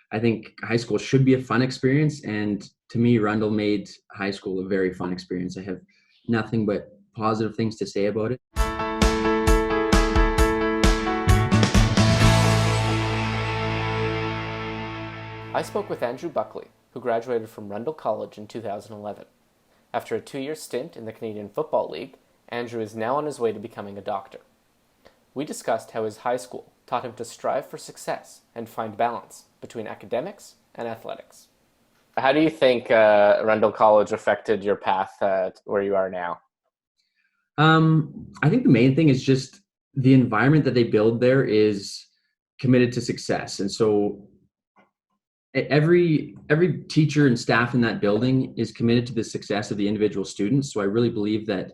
I think high school should be a fun experience. And to me, Rundle made high school a very fun experience. I have nothing but positive things to say about it. I spoke with Andrew Buckley, who graduated from Rundle College in 2011. After a 2-year stint in the Canadian Football League, Andrew is now on his way to becoming a doctor. We discussed how his high school taught him to strive for success and find balance between academics and athletics. How do you think Rundle College affected your path where you are now? I think the main thing is just the environment that they build there is committed to success. And so every teacher and staff in that building is committed to the success of the individual students. So I really believe that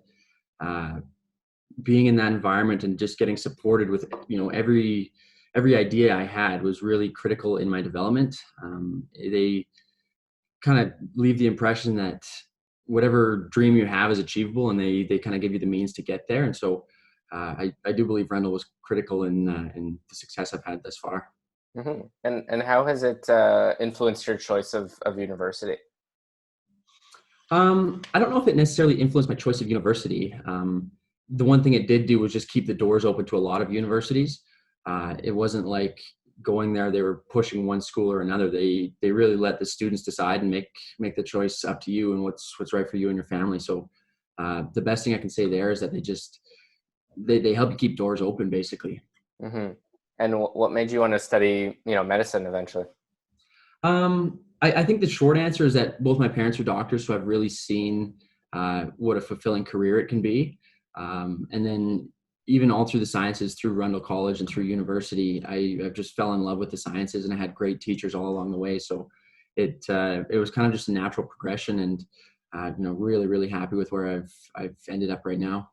being in that environment and just getting supported with every idea I had was really critical in my development. They kind of leave the impression that whatever dream you have is achievable, and they kind of give you the means to get there. And so I do believe Rundle was critical in the success I've had thus far. Mm-hmm. And how has it influenced your choice of university? I don't know if it necessarily influenced my choice of university. The one thing it did do was just keep the doors open to a lot of universities. It wasn't like going there, they were pushing one school or another. They really let the students decide and make the choice up to you and what's right for you and your family. So the best thing I can say there is that they help you keep doors open, basically. Mm-hmm. And what made you want to study, medicine eventually? I think the short answer is that both my parents are doctors, so I've really seen what a fulfilling career it can be. And then even all through the sciences, through Rundle College and through university, I've just fell in love with the sciences, and I had great teachers all along the way. So it was kind of just a natural progression, and really, really happy with where I've ended up right now.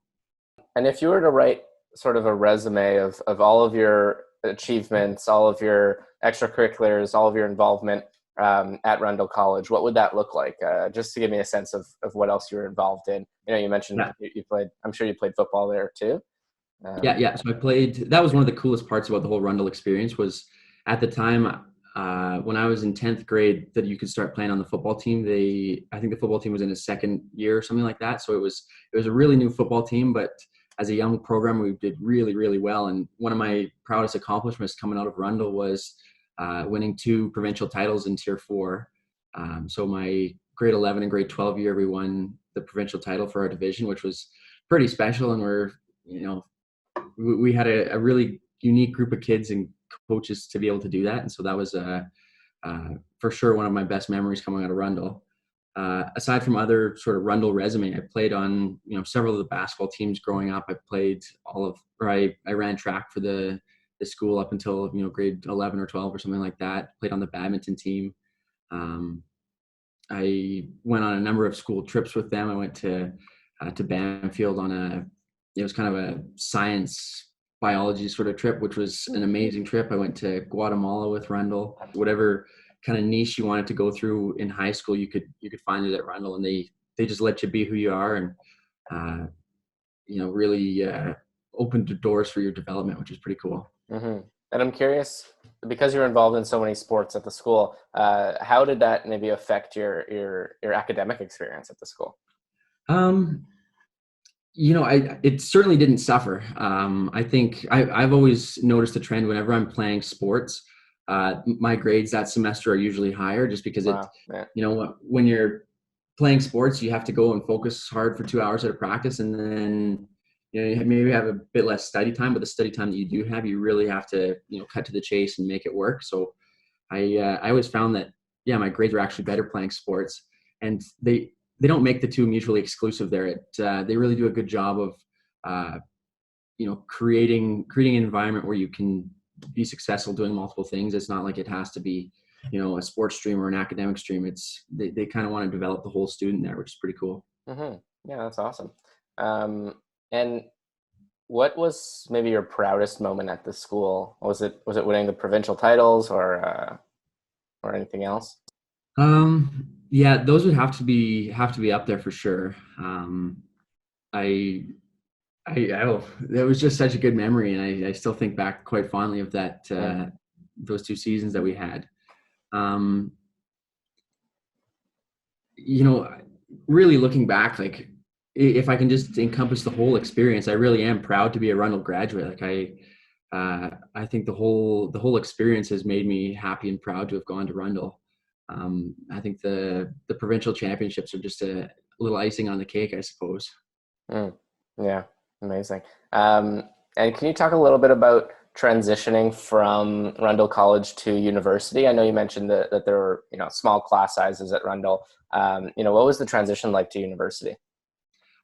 And if you were to write sort of a resume of all of your achievements, all of your extracurriculars, all of your involvement at Rundle College, what would that look like? Just to give me a sense of what else you were involved in. You mentioned you played, I'm sure you played football there too. Yeah. So I played, that was one of the coolest parts about the whole Rundle experience was at the time when I was in 10th grade that you could start playing on the football team. I think the football team was in its second year or something like that. So it was a really new football team, but as a young program, we did really, really well. And one of my proudest accomplishments coming out of Rundle was winning 2 provincial titles in Tier 4. So my grade 11 and grade 12 year, we won the provincial title for our division, which was pretty special. And we had a really unique group of kids and coaches to be able to do that. And so that was for sure one of my best memories coming out of Rundle. Aside from other sort of Rundle resume, I played on several of the basketball teams growing up. I ran track for the school up until grade 11 or 12 or something like that. Played on the badminton team. I went on a number of school trips with them. I went to Banfield on it was kind of a science biology sort of trip, which was an amazing trip. I went to Guatemala with Rundle. Whatever kind of niche you wanted to go through in high school, you could find it at Rundle, and they just let you be who you are, and really opened the doors for your development, which is pretty cool. Mm-hmm. And I'm curious, because you're involved in so many sports at the school, how did that maybe affect your academic experience at the school? It certainly didn't suffer. I think I've always noticed a trend whenever I'm playing sports. My grades that semester are usually higher just because when you're playing sports, you have to go and focus hard for 2 hours at a practice, and then you maybe have a bit less study time, but the study time that you do have, you really have to cut to the chase and make it work. So I always found that my grades were actually better playing sports, and they don't make the two mutually exclusive there. They really do a good job of creating an environment where you can be successful doing multiple things. It's not like it has to be a sports stream or an academic stream. They kind of want to develop the whole student there, which is pretty cool. Mm-hmm. Yeah, that's awesome. And what was maybe your proudest moment at the school? Was it winning the provincial titles or anything else? Yeah, those would have to be up there for sure. That was just such a good memory, and I still think back quite fondly of that those 2 seasons that we had. Um, you know, really looking back, like if I can just encompass the whole experience, I really am proud to be a Rundle graduate. Like I think the whole experience has made me happy and proud to have gone to Rundle. I think the provincial championships are just a little icing on the cake, I suppose. Mm, yeah, amazing. And can you talk a little bit about transitioning from Rundle College to university? I know you mentioned that there were, small class sizes at Rundle. What was the transition like to university?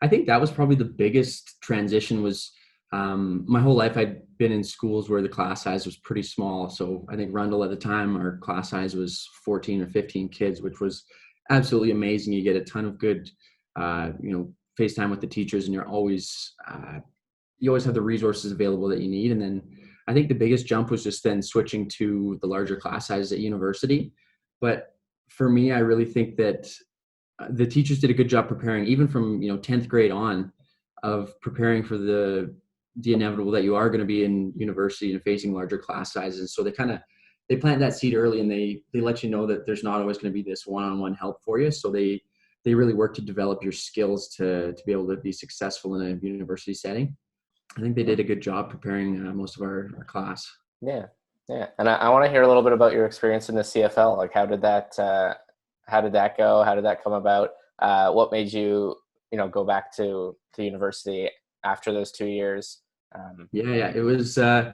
I think that was probably the biggest transition was my whole life I'd been in schools where the class size was pretty small. So I think Rundle at the time, our class size was 14 or 15 kids, which was absolutely amazing. You get a ton of good, FaceTime with the teachers, and you always have the resources available that you need. And then I think the biggest jump was just then switching to the larger class sizes at university. But for me, I really think that the teachers did a good job preparing, even from 10th grade on, of preparing for the inevitable that you are going to be in university and facing larger class sizes. So they plant that seed early, and they let you know that there's not always going to be this one-on-one help for you. So they really work to develop your skills to be able to be successful in a university setting. I think they did a good job preparing most of our class. Yeah, yeah. And I want to hear a little bit about your experience in the CFL. Like, how did that go? How did that come about? What made you, go back to university after those 2 years? Yeah. It was a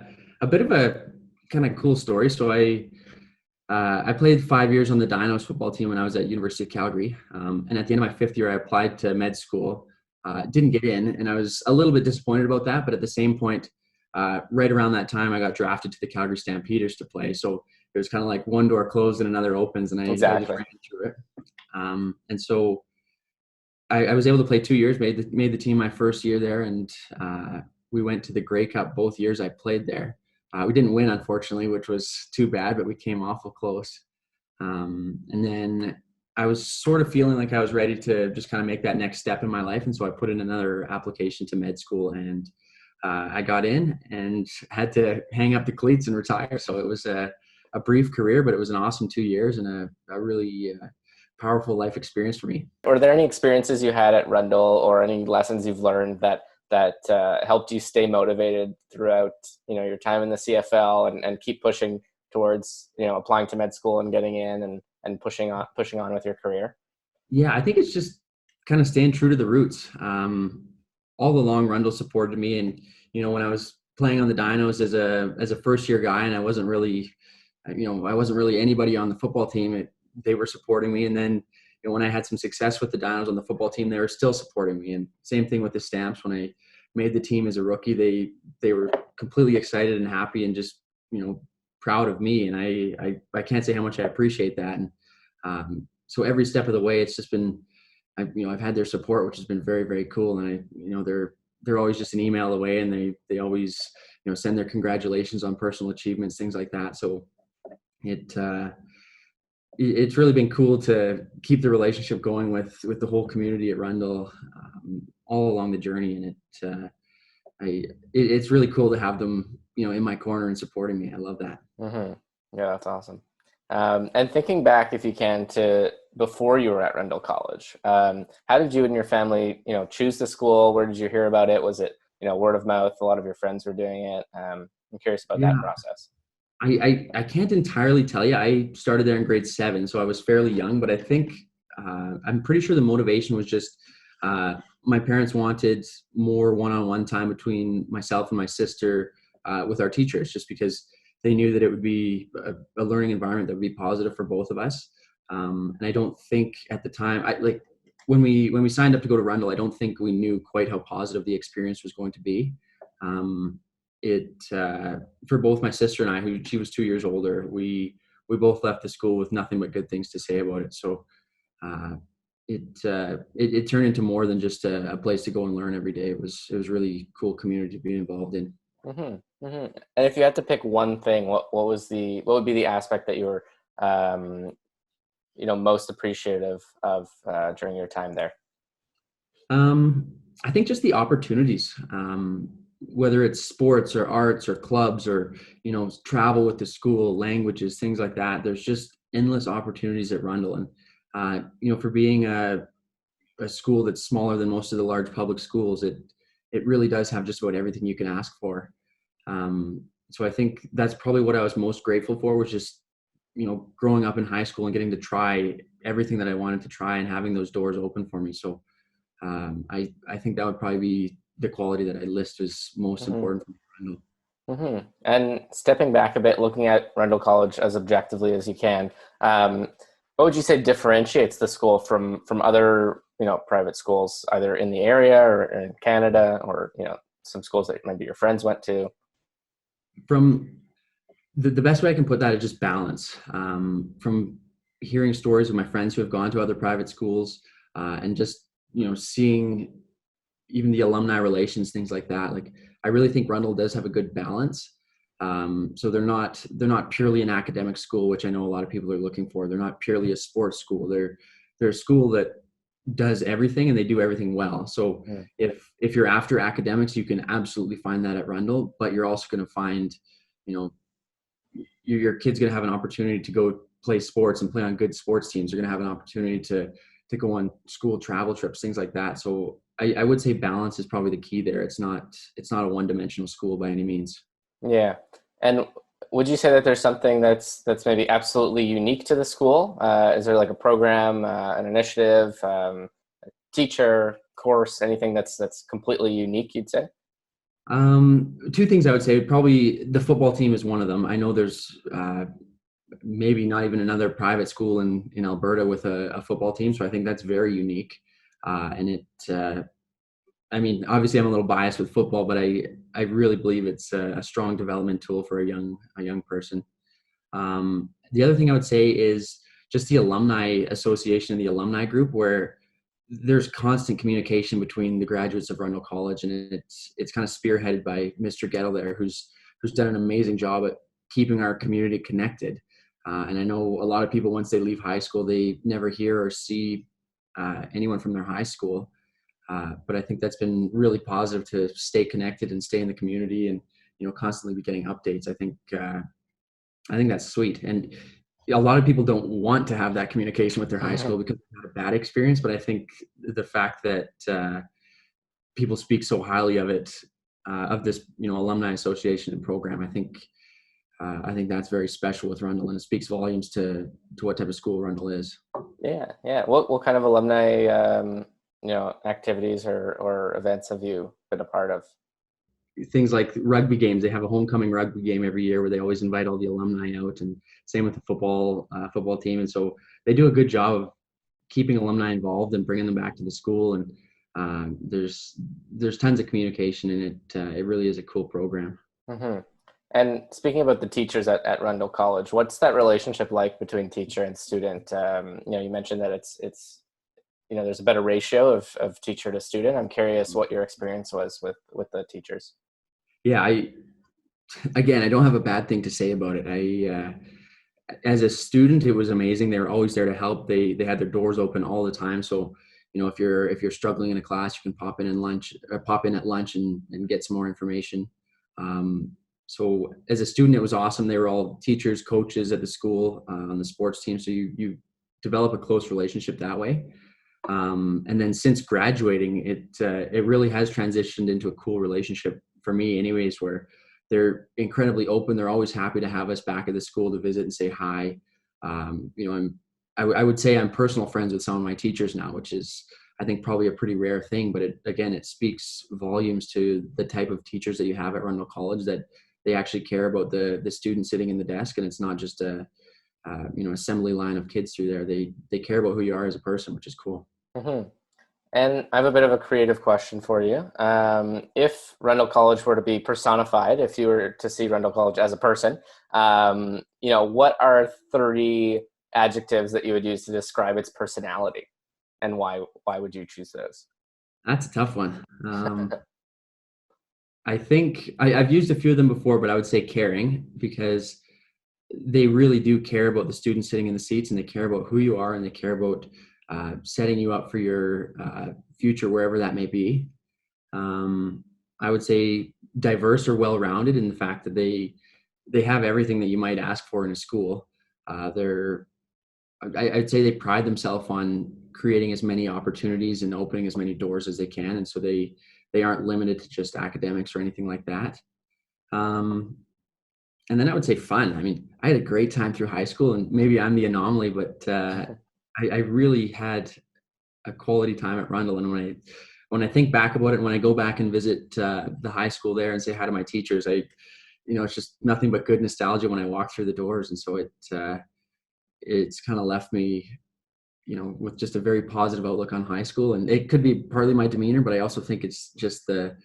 bit of a kind of cool story. So I played 5 years on the Dinos football team when I was at University of Calgary. And at the end of my fifth year, I applied to med school. Didn't get in, and I was a little bit disappointed about that. But at the same point, right around that time, I got drafted to the Calgary Stampeders to play. So it was kind of like one door closed and another opens, and I just Exactly. ran through it. And so I was able to play 2 years, made the team my first year there, and we went to the Grey Cup both years I played there. We didn't win, unfortunately, which was too bad, but we came awful close. And then I was sort of feeling like I was ready to just kind of make that next step in my life. And so I put in another application to med school, and I got in and had to hang up the cleats and retire. So it was a brief career, but it was an awesome 2 years and a really powerful life experience for me. Were there any experiences you had at Rundle or any lessons you've learned that helped you stay motivated throughout, your time in the CFL and keep pushing towards, applying to med school and getting in and pushing on with your career? Yeah, I think it's just kind of staying true to the roots. All along, Rundle supported me, and when I was playing on the Dinos as a first year guy, and I wasn't really anybody on the football team. They were supporting me, and then when I had some success with the Dinos on the football team, they were still supporting me. And same thing with the Stamps. When I made the team as a rookie, they were completely excited and happy and just proud of me. And I can't say how much I appreciate that. And so every step of the way, it's just been I've had their support, which has been very, very cool. And they're always just an email away, and they always send their congratulations on personal achievements, things like that. So it's really been cool to keep the relationship going with the whole community at Rundle all along the journey. And it's really cool to have them, in my corner and supporting me. I love that. Mm-hmm. Yeah, that's awesome. And thinking back, if you can, to before you were at Rundle College, how did you and your family, choose the school? Where did you hear about it? Was it, word of mouth? A lot of your friends were doing it. I'm curious about that Yeah. process. I can't entirely tell you. I started there in grade 7, so I was fairly young, but I think I'm pretty sure the motivation was just my parents wanted more one-on-one time between myself and my sister with our teachers, just because they knew that it would be a learning environment that would be positive for both of us. And I don't think at the time, when we signed up to go to Rundle, I don't think we knew quite how positive the experience was going to be. For both my sister and I, who she was 2 years older, we both left the school with nothing but good things to say about it. So it turned into more than just a place to go and learn every day. It was really cool community to be involved in. Mm-hmm. Mm-hmm. And if you had to pick one thing, what would be the aspect that you were, most appreciative of during your time there? I think just the opportunities, whether it's sports or arts or clubs or travel with the school, languages, things like that. There's just endless opportunities at Rundle. And, for being a school that's smaller than most of the large public schools, it really does have just about everything you can ask for. So I think that's probably what I was most grateful for, was just, growing up in high school and getting to try everything that I wanted to try and having those doors open for me. So I think that would probably be the quality that I list as most Mm-hmm. important for Rundle. Mm-hmm. And stepping back a bit, looking at Rundle College as objectively as you can, what would you say differentiates the school from other private schools, either in the area or in Canada, or some schools that maybe your friends went to? From the best way I can put that is just balance. From hearing stories of my friends who have gone to other private schools, and just seeing even the alumni relations, things like that. Like, I really think Rundle does have a good balance. So they're not purely an academic school, which I know a lot of people are looking for. They're not purely a sports school. They're a school that does everything, and they do everything well. So if you're after academics, you can absolutely find that at Rundle, but you're also going to find, your kid's going to have an opportunity to go play sports and play on good sports teams. You're going to have an opportunity to go on school travel trips, things like that. So I would say balance is probably the key there. It's not a one-dimensional school by any means. Yeah. And would you say that there's something that's maybe absolutely unique to the school? Is there like a program, an initiative, a teacher, course, anything that's completely unique, you'd say? Two things I would say. Probably the football team is one of them. I know there's maybe not even another private school in Alberta with a football team. So I think that's very unique. And I mean, obviously I'm a little biased with football, but I really believe it's a strong development tool for a young person. The other thing I would say is just the alumni association and the alumni group, where there's constant communication between the graduates of Rundle College, and it's kind of spearheaded by Mr. Gettle there, who's done an amazing job at keeping our community connected. And I know a lot of people, once they leave high school, they never hear or see anyone from their high school. But I think that's been really positive to stay connected and stay in the community, and constantly be getting updates. I think that's sweet. And a lot of people don't want to have that communication with their high school because they had a bad experience. But I think the fact that people speak so highly of it, of this alumni association and program, I think that's very special with Rundle, and it speaks volumes to what type of school Rundle is. Yeah. What kind of alumni activities or events have you been a part of? Things like rugby games. They have a homecoming rugby game every year where they always invite all the alumni out, and same with the football team. And so they do a good job of keeping alumni involved and bringing them back to the school. And there's tons of communication, and it really is a cool program. Mm-hmm. And speaking about the teachers at Rundle College, what's that relationship like between teacher and student? You mentioned that it's there's a better ratio of teacher to student. I'm curious what your experience was with the teachers. Yeah, I don't have a bad thing to say about it. As a student, it was amazing. They were always there to help. They had their doors open all the time. So, if you're struggling in a class, you can pop in at lunch and get some more information. So as a student, it was awesome. They were all teachers, coaches at the school, on the sports team. So you develop a close relationship that way. And then since graduating, it really has transitioned into a cool relationship for me anyways, where they're incredibly open. They're always happy to have us back at the school to visit and say hi. I would say I'm personal friends with some of my teachers now, which is, I think, probably a pretty rare thing, but it speaks volumes to the type of teachers that you have at Rundle College, that they actually care about the student sitting in the desk, and it's not just a assembly line of kids through there. They care about who you are as a person, which is cool. Mm-hmm. And I have a bit of a creative question for you. If Rundle College were to be personified, if you were to see Rundle College as a person, what are 3 adjectives that you would use to describe its personality, and why would you choose those? That's a tough one. I think I've used a few of them before, but I would say caring, because they really do care about the students sitting in the seats, and they care about who you are, and they care about setting you up for your future, wherever that may be. I would say diverse or well-rounded in the fact that they have everything that you might ask for in a school. They're I'd say they pride themselves on creating as many opportunities and opening as many doors as they can. And so they aren't limited to just academics or anything like that. And then I would say fun. I mean, I had a great time through high school, and maybe I'm the anomaly, but I really had a quality time at Rundle. And when I think back about it, when I go back and visit the high school there and say hi to my teachers, it's just nothing but good nostalgia when I walk through the doors. And so it's kind of left me, with just a very positive outlook on high school. And it could be partly my demeanor, but I also think it's just the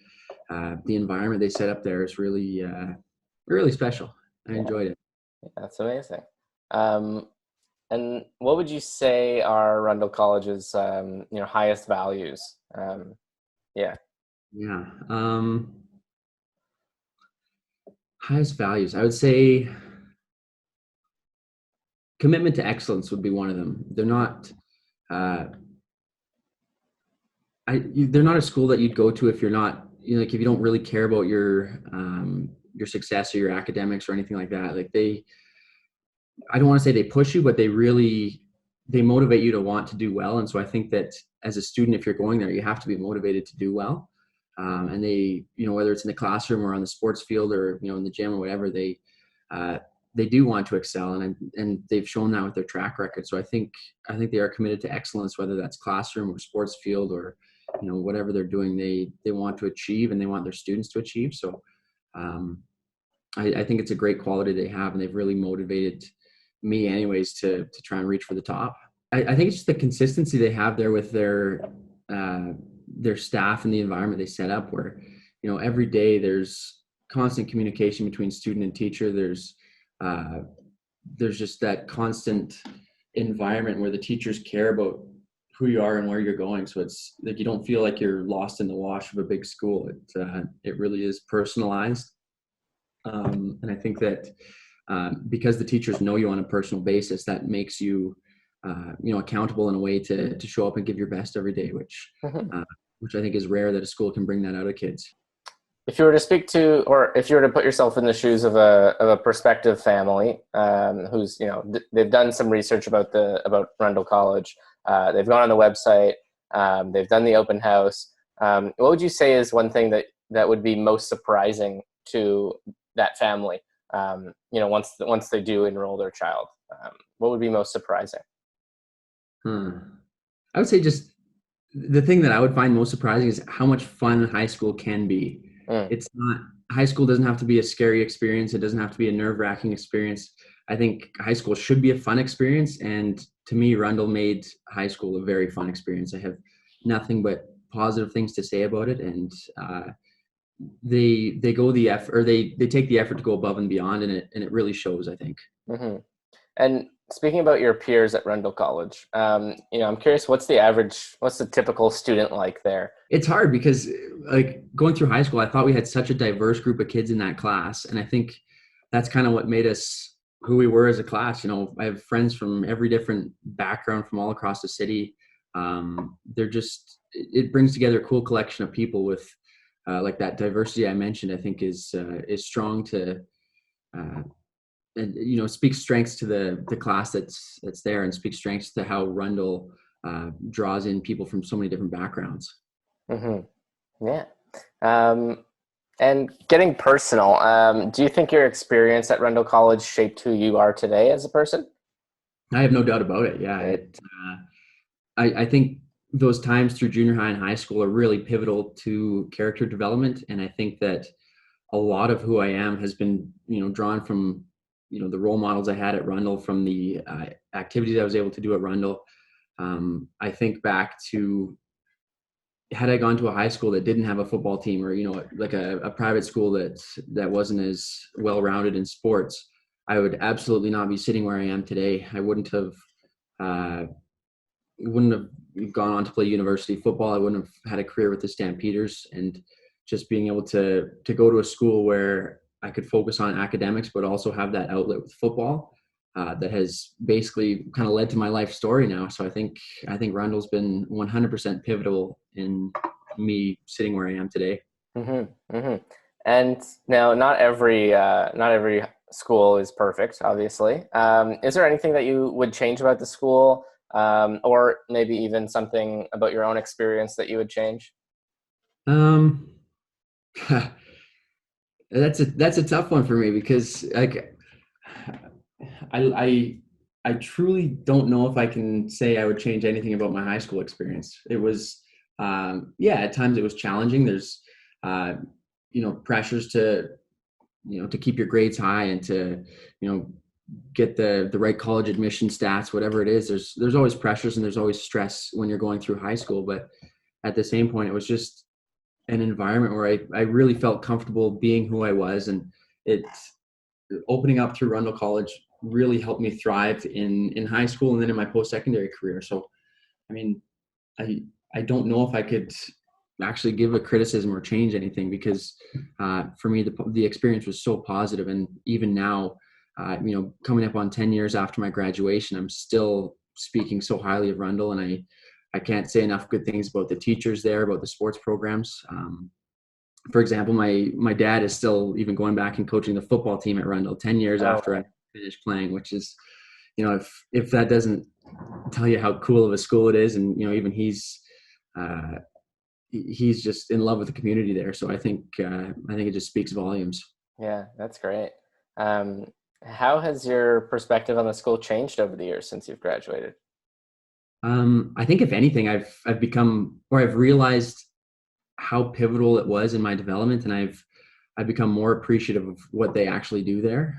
environment they set up there is really, really special. I enjoyed it. Yeah, that's amazing. And what would you say are Rundle College's, highest values? Yeah. Yeah. Highest values. I would say commitment to excellence would be one of them. They're not, they're not a school that you'd go to if you're not, like if you don't really care about your success or your academics or anything like that. Like I don't want to say they push you, but they motivate you to want to do well. And so I think that as a student, if you're going there, you have to be motivated to do well. And they, whether it's in the classroom or on the sports field or, in the gym or whatever, they do want to excel, and they've shown that with their track record. So I think they are committed to excellence, whether that's classroom or sports field or, whatever they're doing, they want to achieve and they want their students to achieve. So I think it's a great quality they have, and they've really motivated me anyways to try and reach for the top. I think it's just the consistency they have there with their staff and the environment they set up where, every day there's constant communication between student and teacher. There's just that constant environment where the teachers care about who you are and where you're going. So it's like, you don't feel like you're lost in the wash of a big school. It really is personalized. And I think that because the teachers know you on a personal basis, that makes you, accountable in a way to show up and give your best every day, which I think is rare that a school can bring that out of kids. If you were to speak to, or if you were to put yourself in the shoes of a prospective family, who's, they've done some research about Rundle College, they've gone on the website, they've done the open house. What would you say is one thing that would be most surprising to that family? Once they do enroll their child, what would be most surprising? I would say just the thing that I would find most surprising is how much fun high school can be. It's not, high school doesn't have to be a scary experience. It doesn't have to be a nerve-wracking experience. I think high school should be a fun experience. And to me, Rundle made high school a very fun experience. I have nothing but positive things to say about it. And they go the effort, or they take the effort to go above and beyond, and it really shows, I think. And speaking about your peers at Rundle College, I'm curious, what's the typical student like there? It's hard because, like, going through high school, I thought we had such a diverse group of kids in that class. And I think that's kind of what made us who we were as a class. I have friends from every different background from all across the city. It brings together a cool collection of people with, like that diversity I mentioned, I think is strong to, and speaks strengths to the class that's there, and speaks strengths to how Rundle draws in people from so many different backgrounds. Yeah. And getting personal, do you think your experience at Rundle College shaped who you are today as a person? I have no doubt about it. Yeah. I think those times through junior high and high school are really pivotal to character development. And I think that a lot of who I am has been, drawn from, the role models I had at Rundle, from the activities I was able to do at Rundle. I think back to, had I gone to a high school that didn't have a football team, or, like a private school that wasn't as well-rounded in sports, I would absolutely not be sitting where I am today. I wouldn't have gone on to play university football. I wouldn't have had a career with the Stampeders. And just being able to go to a school where I could focus on academics, but also have that outlet with football, that has basically kind of led to my life story now. So I think Rundle's been 100% pivotal in me sitting where I am today. And now, not every school is perfect, obviously. Is there anything that you would change about the school, or maybe even something about your own experience that you would change? Um, that's a tough one for me because like I I truly don't know if I can say I would change anything about my high school experience. It was yeah, at times it was challenging. There's uh, pressures to to keep your grades high and to you know get the right college admission stats, whatever it is. There's always pressures and there's always stress when you're going through high school. But at the same point, it was just an environment where I really felt comfortable being who I was, and it opening up through Rundle College really helped me thrive in high school and then in my post-secondary career. So I mean, I I don't know if I could actually give a criticism or change anything because for me the experience was so positive, and even now, coming up on 10 years after my graduation, I'm still speaking so highly of Rundle, and I can't say enough good things about the teachers there, about the sports programs. For example, my dad is still even going back and coaching the football team at Rundle 10 years Oh, after I finished playing, which is, if that doesn't tell you how cool of a school it is, and even uh, he's just in love with the community there. So I think it just speaks volumes. yeah, that's great. Um, how has your perspective on the school changed over the years since you've graduated? I think if anything, I've become, or I've realized how pivotal it was in my development, and I've become more appreciative of what they actually do there.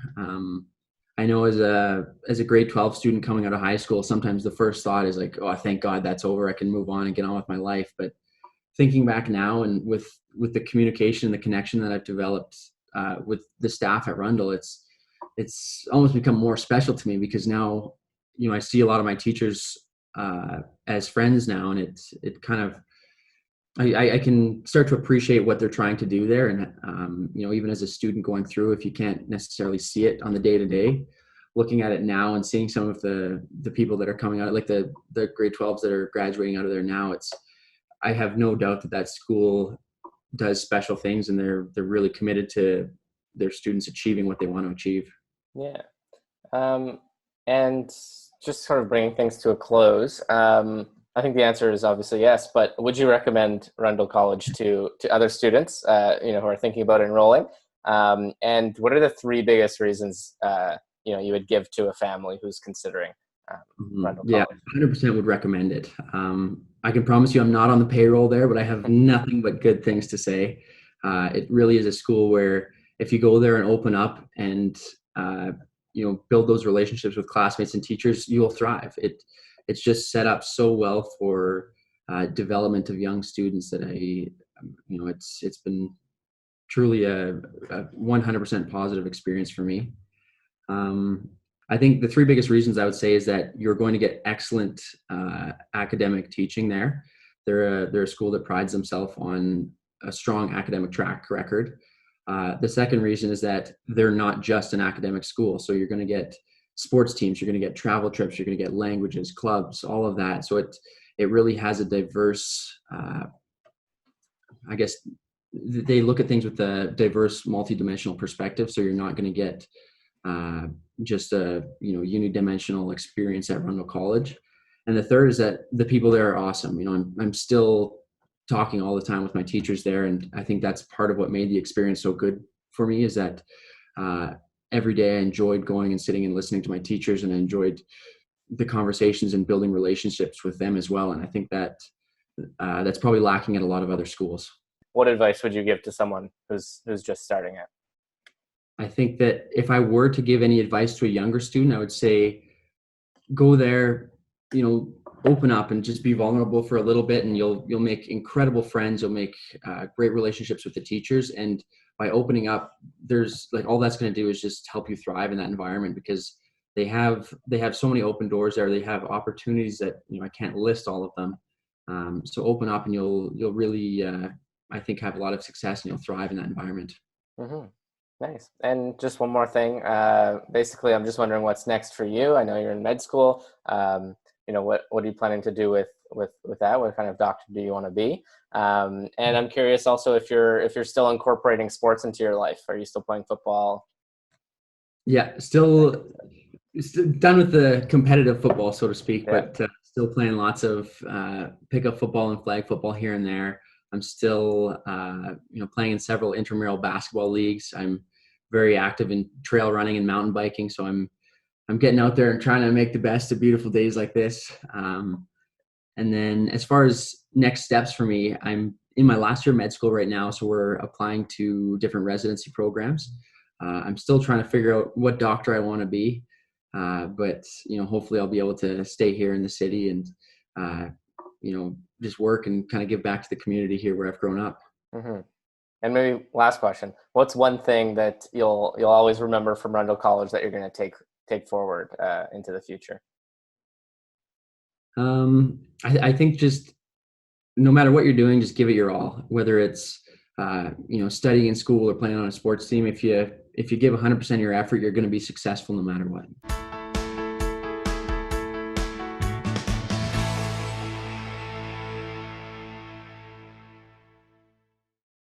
I know as a grade 12 student coming out of high school, sometimes the first thought is like, oh, thank God that's over. I can move on and get on with my life. But thinking back now, and with the communication and the connection that I've developed with the staff at Rundle, it's almost become more special to me because now I see a lot of my teachers as friends now, and it kind of I can start to appreciate what they're trying to do there. And even as a student going through, if you can't necessarily see it on the day to day, looking at it now and seeing some of the people that are coming out, like the grade 12s that are graduating out of there now, I have no doubt that school does special things, and they're really committed to their students achieving what they want to achieve. Yeah. Um, and just sort of bringing things to a close, I think the answer is obviously yes, but would you recommend Rundle College to other students, who are thinking about enrolling? And what are the three biggest reasons, you would give to a family who's considering Rundle Yeah, College? 100% would recommend it. I can promise you I'm not on the payroll there, but I have nothing but good things to say. It really is a school where if you go there and open up and build those relationships with classmates and teachers, you'll thrive. It's just set up so well for development of young students that it's been truly a 100% positive experience for me. Um, I think the three biggest reasons I would say is that you're going to get excellent academic teaching there. They're a school that prides themselves on a strong academic track record. The second reason is that they're not just an academic school. So you're going to get sports teams, you're going to get travel trips, you're going to get languages, clubs, all of that. So it really has a diverse, I guess they look at things with a diverse, multidimensional perspective. So you're not going to get uh, just a unidimensional experience at Rundle College. And the third is that the people there are awesome. I'm still talking all the time with my teachers there, and I think that's part of what made the experience so good for me. Is that uh, every day I enjoyed going and sitting and listening to my teachers, and I enjoyed the conversations and building relationships with them as well. And I think that that's probably lacking at a lot of other schools. What advice would you give to someone who's just starting out? I think that if I were to give any advice to a younger student, I would say go there, open up and just be vulnerable for a little bit, and you'll make incredible friends. You'll make great relationships with the teachers, and by opening up, there's like all that's going to do is just help you thrive in that environment because they have so many open doors there. They have opportunities that I can't list all of them. So open up, and you'll really I think have a lot of success, and you'll thrive in that environment. Mm-hmm. Nice. And just one more thing. Basically, I'm just wondering what's next for you. I know you're in med school. What are you planning to do with that? What kind of doctor do you want to be? And I'm curious also if you're still incorporating sports into your life. Are you still playing football? Yeah, still done with the competitive football, so to speak, Yeah. but still playing lots of pickup football and flag football here and there. I'm still, playing in several intramural basketball leagues. I'm very active in trail running and mountain biking, so I'm getting out there and trying to make the best of beautiful days like this. And then as far as next steps for me, I'm in my last year of med school right now, so we're applying to different residency programs. I'm still trying to figure out what doctor I want to be, but hopefully I'll be able to stay here in the city and just work and kind of give back to the community here where I've grown up. Mm-hmm. And maybe last question: what's one thing that you'll always remember from Rundle College that you're going to take forward into the future? I think just no matter what you're doing, just give it your all. Whether it's studying in school or playing on a sports team, if you give 100% of your effort, you're going to be successful no matter what.